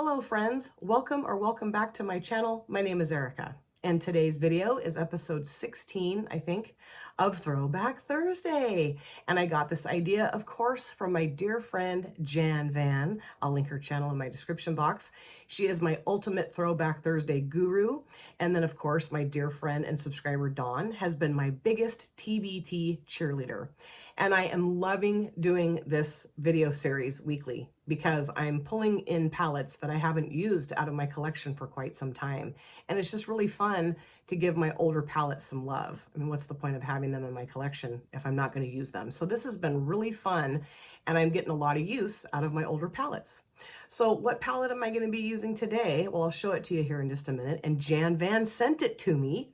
Hello friends, welcome back to my channel. My name is Erica and today's video is episode 16, I think, of Throwback Thursday. And I got this idea, of course, from my dear friend Jan Van. I'll link her channel in my description box. She is my ultimate Throwback Thursday guru. And then of course, my dear friend and subscriber Dawn has been my biggest TBT cheerleader. And I am loving doing this video series weekly because I'm pulling in palettes that I haven't used out of my collection for quite some time. And it's just really fun to give my older palettes some love. I mean, what's the point of having them in my collection if I'm not going to use them? So this has been really fun and I'm getting a lot of use out of my older palettes. So what palette am I going to be using today? Well, I'll show it to you here in just a minute. And Jan Van sent it to me.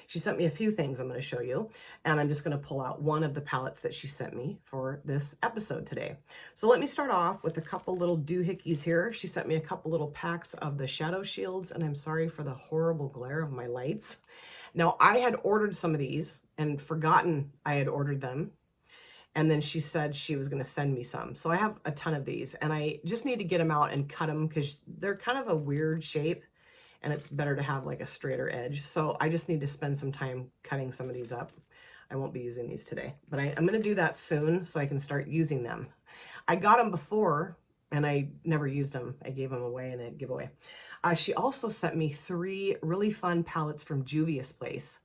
She sent me a few things I'm going to show you. And I'm just going to pull out one of the palettes that she sent me for this episode today. So let me start off with a couple little doohickeys here. She sent me a couple little packs of the shadow shields. And I'm sorry for the horrible glare of my lights. Now, I had ordered some of these and forgotten I had ordered them. And then she said she was going to send me some. So I have a ton of these and I just need to get them out and cut them because they're kind of a weird shape and it's better to have like a straighter edge. So I just need to spend some time cutting some of these up. I won't be using these today, but I'm going to do that soon so I can start using them. I got them before and I never used them. I gave them away in a giveaway. She also sent me 3 really fun palettes from Juvia's place.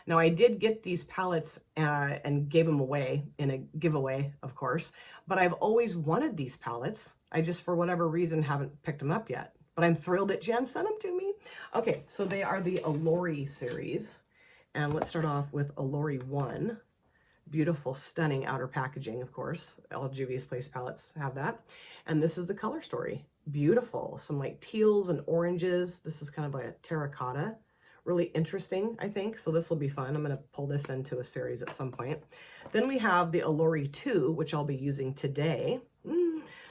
Now, I did get these palettes and gave them away in a giveaway, of course, but I've always wanted these palettes. I just, for whatever reason, haven't picked them up yet, but I'm thrilled that Jan sent them to me. Okay, so they are the Olori series, and let's start off with Olori I. Beautiful, stunning outer packaging, of course. All Juvia's Place palettes have that. And this is the color story. Beautiful, some like teals and oranges. This is kind of like a terracotta. Really interesting, I think. So this will be fun. I'm going to pull this into a series at some point. Then we have the Olori II, which I'll be using today.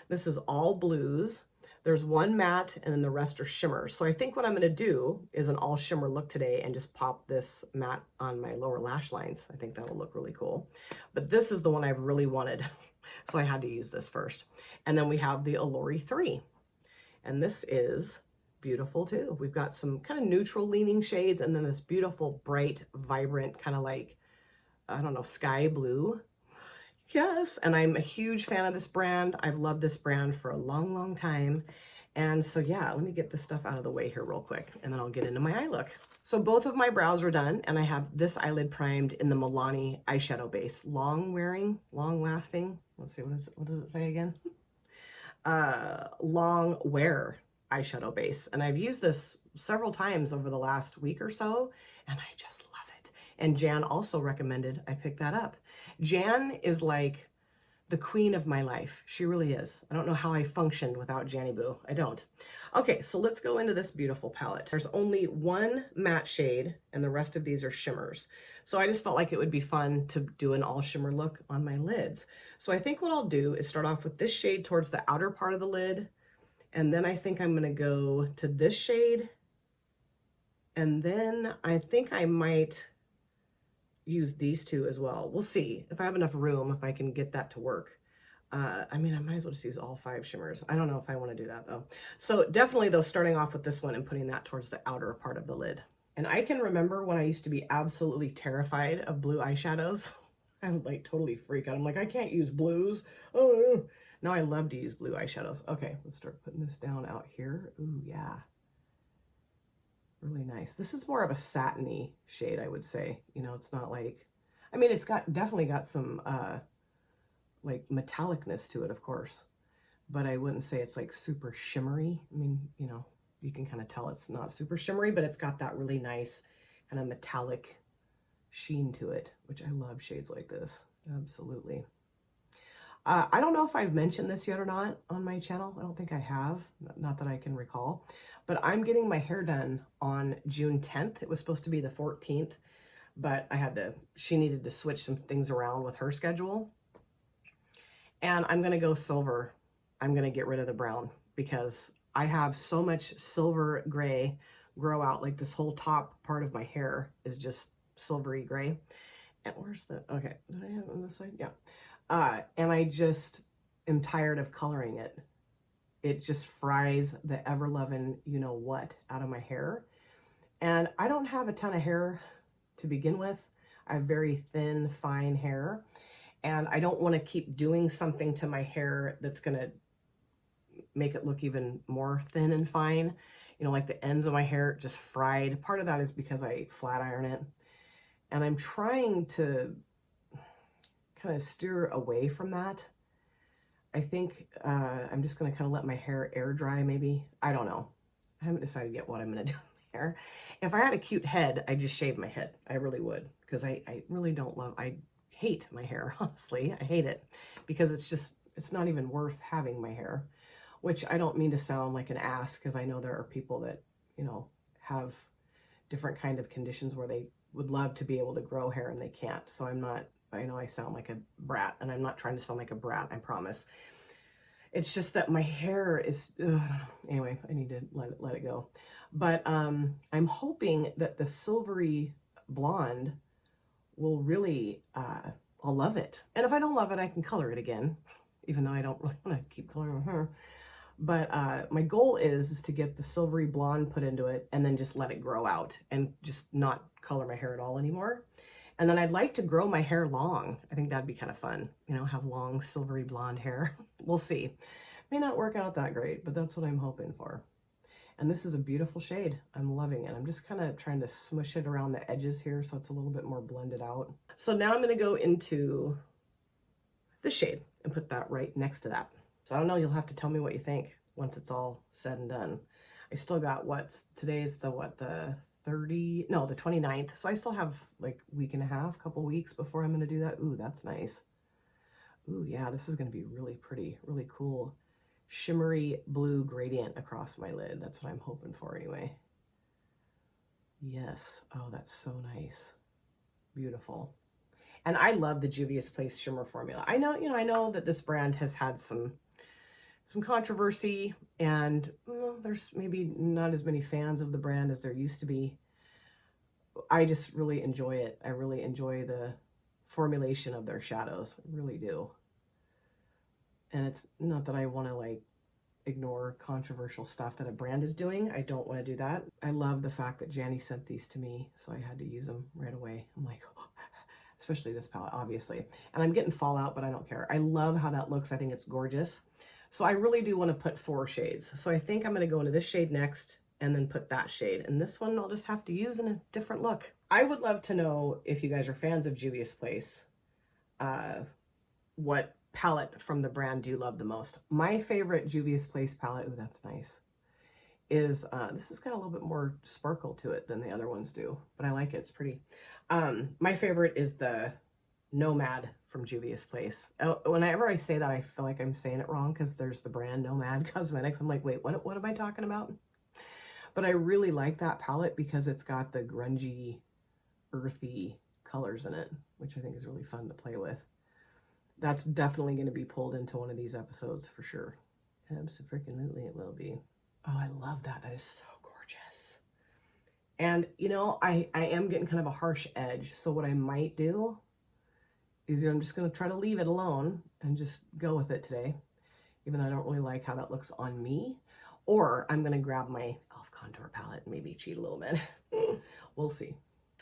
This is all blues. There's one matte and then the rest are shimmer. So I think what I'm going to do is an all shimmer look today and just pop this matte on my lower lash lines. I think that'll look really cool. But this is the one I've really wanted. So I had to use this first. And then we have the Olori III. And this is beautiful too. We've got some kind of neutral leaning shades and then this beautiful, bright, vibrant, kind of like, I don't know, sky blue. Yes, and I'm a huge fan of this brand. I've loved this brand for a long, long time. And so yeah, let me get this stuff out of the way here real quick and then I'll get into my eye look. So both of my brows are done and I have this eyelid primed in the Milani eyeshadow base. Long wearing, long lasting. Let's see, what does it say again? Long wear eyeshadow base. And I've used this several times over the last week or so and I just love it. And Jan also recommended I pick that up. Jan is like the queen of my life. She really is. I don't know how I functioned without Janny Boo. I don't. Okay, so let's go into this beautiful palette. There's only one matte shade and the rest of these are shimmers. So I just felt like it would be fun to do an all shimmer look on my lids. So I think what I'll do is start off with this shade towards the outer part of the lid. And then I think I'm gonna go to this shade. And then I think I might use these two as well. We'll see if I have enough room, if I can get that to work. I mean, I might as well just use all 5 shimmers. I don't know if I want to do that though. So definitely though, starting off with this one and putting that towards the outer part of the lid. And I can remember when I used to be absolutely terrified of blue eyeshadows. I would like totally freak out. I'm like, I can't use blues. Oh, now I love to use blue eyeshadows. Okay, let's start putting this down out here. Ooh, yeah. Really nice. This is more of a satiny shade, I would say. You know, it's not like, I mean, it's definitely got some like metallicness to it, of course, but I wouldn't say it's like super shimmery. I mean, you know, you can kind of tell it's not super shimmery, but it's got that really nice kind of metallic sheen to it, which I love shades like this. Absolutely. I don't know if I've mentioned this yet or not on my channel. I don't think I have, not that I can recall, but I'm getting my hair done on June 10th. It was supposed to be the 14th, but she needed to switch some things around with her schedule. And I'm going to go silver. I'm going to get rid of the brown because I have so much silver gray grow out. Like this whole top part of my hair is just silvery gray. And where's the, okay, did I have it on this side? Yeah. And I just am tired of coloring it. it just fries the ever-loving you-know-what out of my hair. And I don't have a ton of hair to begin with. I have very thin, fine hair, and I don't want to keep doing something to my hair that's going to make it look even more thin and fine. Like the ends of my hair just fried. Part of that is because I flat iron it. And I'm trying to kind of steer away from that. I think I'm just going to kind of let my hair air dry maybe. I don't know. I haven't decided yet what I'm going to do with my hair. If I had a cute head, I'd just shave my head. I really would. Because I really I hate my hair, honestly. I hate it. Because it's not even worth having my hair. Which I don't mean to sound like an ass, because I know there are people that, have different kind of conditions where they would love to be able to grow hair and they can't. So I know I sound like a brat, and I'm not trying to sound like a brat, I promise. It's just that my hair is, anyway, I need to let it go. But I'm hoping that the silvery blonde will really, I'll love it. And if I don't love it, I can color it again, even though I don't really want to keep coloring my hair. But my goal is to get the silvery blonde put into it and then just let it grow out and just not color my hair at all anymore. And then I'd like to grow my hair long. I think that'd be kind of fun, have long silvery blonde hair. We'll see. May not work out that great, but that's what I'm hoping for. And this is a beautiful shade. I'm loving it. I'm just kind of trying to smush it around the edges here so it's a little bit more blended out. So now I'm going to go into this shade and put that right next to that. So I don't know, you'll have to tell me what you think once it's all said and done. I still got today's the 29th. So I still have like a week and a half, couple weeks before I'm going to do that. Ooh, that's nice. Ooh, yeah, this is going to be really pretty, really cool. Shimmery blue gradient across my lid. That's what I'm hoping for anyway. Yes. Oh, that's so nice. Beautiful. And I love the Juvia's Place shimmer formula. I know that this brand has had some controversy, and there's maybe not as many fans of the brand as there used to be. I just really enjoy it. I really enjoy the formulation of their shadows. I really do. And it's not that I want to like ignore controversial stuff that a brand is doing. I don't want to do that. I love the fact that Janny sent these to me, so I had to use them right away. I'm like, especially this palette, obviously. And I'm getting fallout, but I don't care. I love how that looks. I think it's gorgeous. So I really do want to put 4 shades. So I think I'm going to go into this shade next and then put that shade. And this one I'll just have to use in a different look. I would love to know if you guys are fans of Juvia's Place, what palette from the brand do you love the most? My favorite Juvia's Place palette, ooh, that's nice, is, this has got a little bit more sparkle to it than the other ones do, but I like it, it's pretty. My favorite is the Nomad from Juvia's Place. Whenever I say that, I feel like I'm saying it wrong because there's the brand Nomad Cosmetics. I'm like, wait, what am I talking about? But I really like that palette because it's got the grungy, earthy colors in it, which I think is really fun to play with. That's definitely going to be pulled into one of these episodes for sure. Absolutely it will be. Oh, I love that. That is so gorgeous. And, I am getting kind of a harsh edge. So what I might do is I'm just going to try to leave it alone and just go with it today, even though I don't really like how that looks on me. Or I'm going to grab my e.l.f. contour palette and maybe cheat a little bit. We'll see.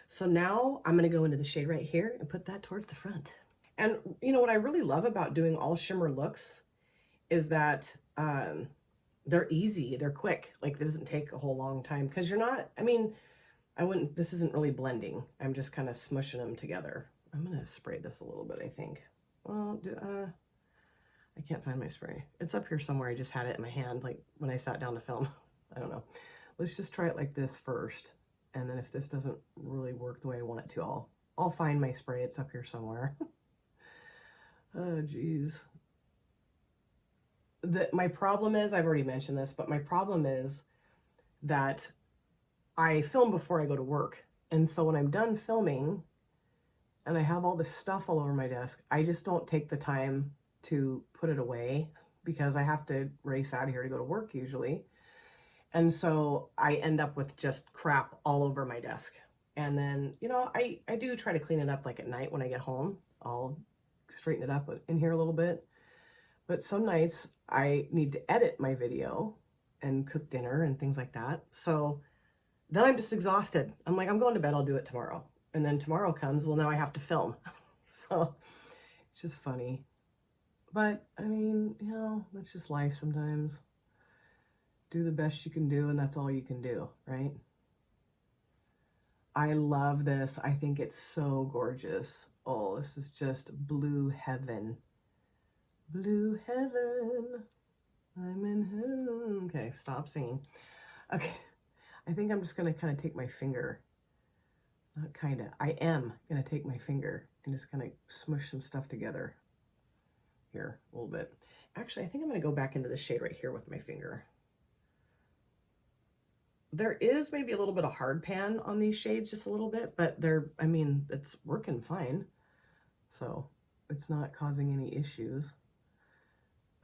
So now I'm going to go into the shade right here and put that towards the front. And what I really love about doing all shimmer looks is that they're easy, they're quick. Like, it doesn't take a whole long time because this isn't really blending. I'm just kind of smushing them together. I'm going to spray this a little bit, I think. Well, I can't find my spray. It's up here somewhere. I just had it in my hand, like when I sat down to film. I don't know. Let's just try it like this first. And then if this doesn't really work the way I want it to, I'll find my spray. It's up here somewhere. Oh, geez. My problem is, I've already mentioned this, but my problem is that I film before I go to work. And so when I'm done filming and I have all this stuff all over my desk, I just don't take the time to put it away because I have to race out of here to go to work usually. And so I end up with just crap all over my desk. And then, I do try to clean it up like at night when I get home. I'll straighten it up in here a little bit. But some nights I need to edit my video and cook dinner and things like that. So then I'm just exhausted. I'm like, I'm going to bed, I'll do it tomorrow. And then tomorrow comes, well, now I have to film. So it's just funny. But I mean, you know, that's just life sometimes. Do the best you can do, and that's all you can do, right? I love this. I think it's so gorgeous. Oh, this is just blue heaven. Blue heaven. I'm in heaven. Okay, stop singing. Okay, I think I'm just going to kind of take my finger. Not kind of. I am going to take my finger and just kind of smush some stuff together here a little bit. Actually, I think I'm going to go back into the shade right here with my finger. There is maybe a little bit of hard pan on these shades, just a little bit, but I mean, it's working fine. So it's not causing any issues.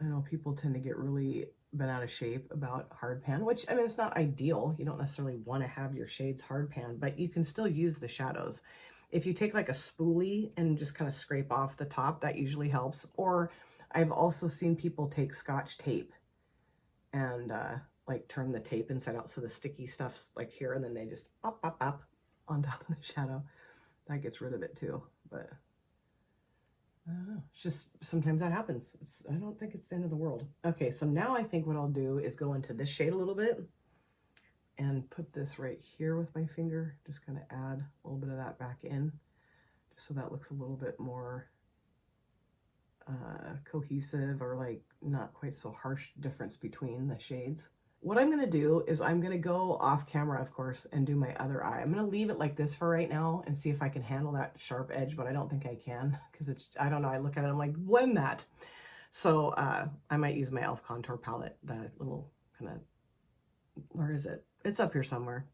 I know people tend to get really bent out of shape about hard pan, which, I mean, it's not ideal. You don't necessarily want to have your shades hard pan, but you can still use the shadows. If you take like a spoolie and just kind of scrape off the top, that usually helps. Or I've also seen people take Scotch tape and like turn the tape inside out so the sticky stuff's like here, and then they just pop, pop, pop on top of the shadow. That gets rid of it too, but I don't know. It's just sometimes that happens. I don't think it's the end of the world. Okay, so now I think what I'll do is go into this shade a little bit and put this right here with my finger. Just kind of add a little bit of that back in, just so that looks a little bit more cohesive, or like not quite so harsh difference between the shades. What I'm going to do is I'm going to go off camera, of course, and do my other eye. I'm going to leave it like this for right now and see if I can handle that sharp edge, but I don't think I can, because it's, I don't know, I look at it, I'm like, blend that. So I might use my e.l.f. contour palette, the little kind of, where is it? It's up here somewhere,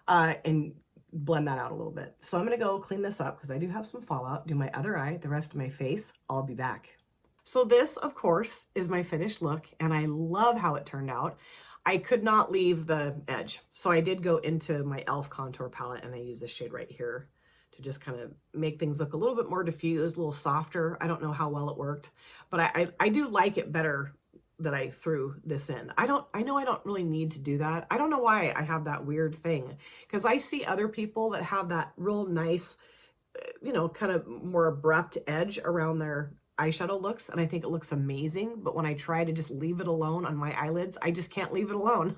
and blend that out a little bit. So I'm going to go clean this up because I do have some fallout, do my other eye, the rest of my face. I'll be back. So this, of course, is my finished look, and I love how it turned out. I could not leave the edge. So I did go into my e.l.f. contour palette, and I use this shade right here to just kind of make things look a little bit more diffused, a little softer. I don't know how well it worked, but I do like it better that I threw this in. I know I don't really need to do that. I don't know why I have that weird thing, because I see other people that have that real nice, you know, kind of more abrupt edge around their eyeshadow looks, and I think it looks amazing. But when I try to just leave it alone on my eyelids, I just can't leave it alone.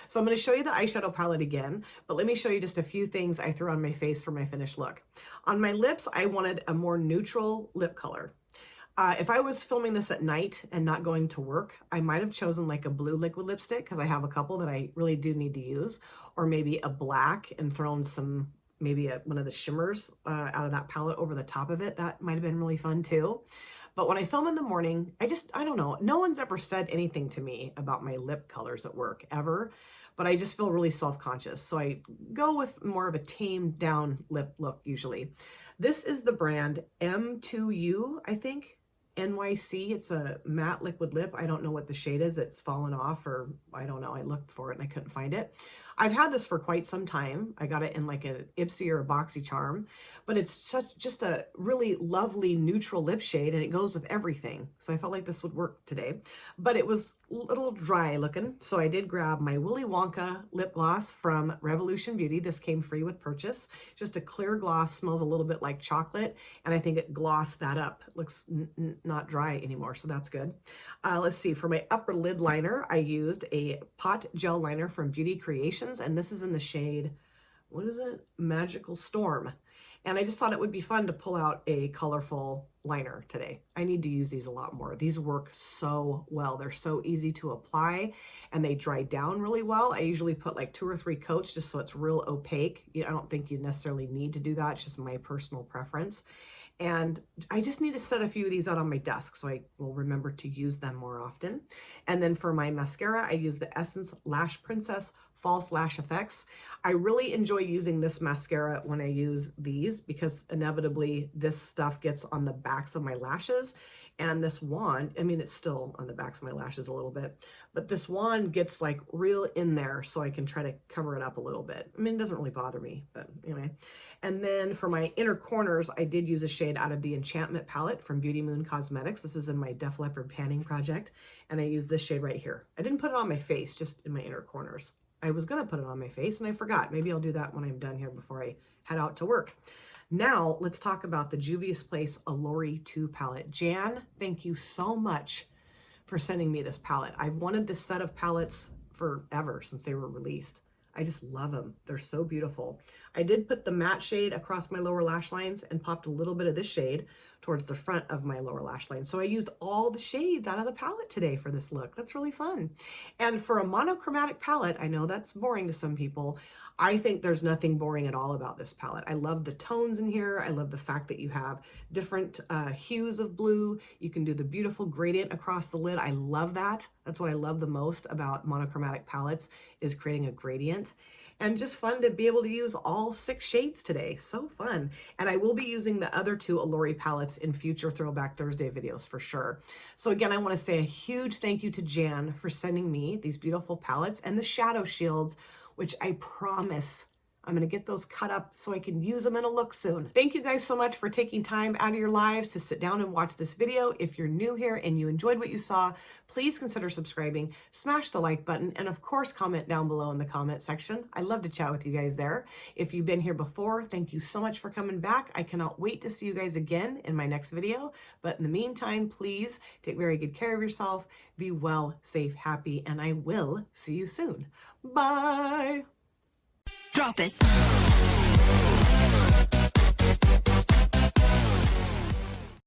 So I'm going to show you the eyeshadow palette again, but let me show you just a few things I threw on my face for my finished look. On my lips, I wanted a more neutral lip color. If I was filming this at night and not going to work, I might have chosen like a blue liquid lipstick, because I have a couple that I really do need to use, or maybe a black and thrown some, maybe one of the shimmers out of that palette over the top of it. That might have been really fun too. But when I film in the morning, I don't know. No one's ever said anything to me about my lip colors at work, ever. But I just feel really self-conscious. So I go with more of a tamed down lip look usually. This is the brand M2U, I think. NYC. It's a matte liquid lip. I don't know what the shade is. It's fallen off, or I don't know. I looked for it and I couldn't find it. I've had this for quite some time. I got it in like an Ipsy or a BoxyCharm, but it's just a really lovely neutral lip shade, and it goes with everything. So I felt like this would work today, but it was a little dry looking. So I did grab my Willy Wonka lip gloss from Revolution Beauty. This came free with purchase. Just a clear gloss, smells a little bit like chocolate, and I think it glossed that up. It looks not dry anymore, so that's good. Let's see, for my upper lid liner, I used a pot gel liner from Beauty Creations, and this is in the shade, what is it? Magical Storm. And I just thought it would be fun to pull out a colorful liner today. I need to use these a lot more. These work so well. They're so easy to apply, and they dry down really well. I usually put like 2 or 3 coats just so it's real opaque. I don't think you necessarily need to do that. It's just my personal preference. And I just need to set a few of these out on my desk so I will remember to use them more often. And then for my mascara, I use the Essence Lash Princess False Lash Effects. I really enjoy using this mascara when I use these, because inevitably this stuff gets on the backs of my lashes, And this wand, I mean, it's still on the backs of my lashes a little bit, but this wand gets like real in there, so I can try to cover it up a little bit. I mean, it doesn't really bother me, but anyway. And then for my inner corners, I did use a shade out of the Enchantment palette from Beauty Moon Cosmetics. This is in my Def Leppard panning project, and I used this shade right here. I didn't put it on my face, just in my inner corners. I was gonna put it on my face and I forgot. Maybe I'll do that when I'm done here before I head out to work. Now let's talk about the Juvia's Place Olori II palette. Jan, thank you so much for sending me this palette. I've wanted this set of palettes forever, since they were released. I just love them. They're so beautiful. I did put the matte shade across my lower lash lines and popped a little bit of this shade towards the front of my lower lash line. So I used all the shades out of the palette today for this look. That's really fun. And for a monochromatic palette, I know that's boring to some people. I think there's nothing boring at all about this palette. I love the tones in here. I love the fact that you have different hues of blue. You can do the beautiful gradient across the lid. I love that. That's what I love the most about monochromatic palettes, is creating a gradient. And just fun to be able to use all 6 shades today. So fun. And I will be using the other 2 Olori palettes in future Throwback Thursday videos for sure. So again, I want to say a huge thank you to Jan for sending me these beautiful palettes and the shadow shields, which I promise I'm going to get those cut up so I can use them in a look soon. Thank you guys so much for taking time out of your lives to sit down and watch this video. If you're new here and you enjoyed what you saw, please consider subscribing, smash the like button, and of course, comment down below in the comment section. I love to chat with you guys there. If you've been here before, thank you so much for coming back. I cannot wait to see you guys again in my next video. But in the meantime, please take very good care of yourself. Be well, safe, happy, and I will see you soon. Bye. Drop it.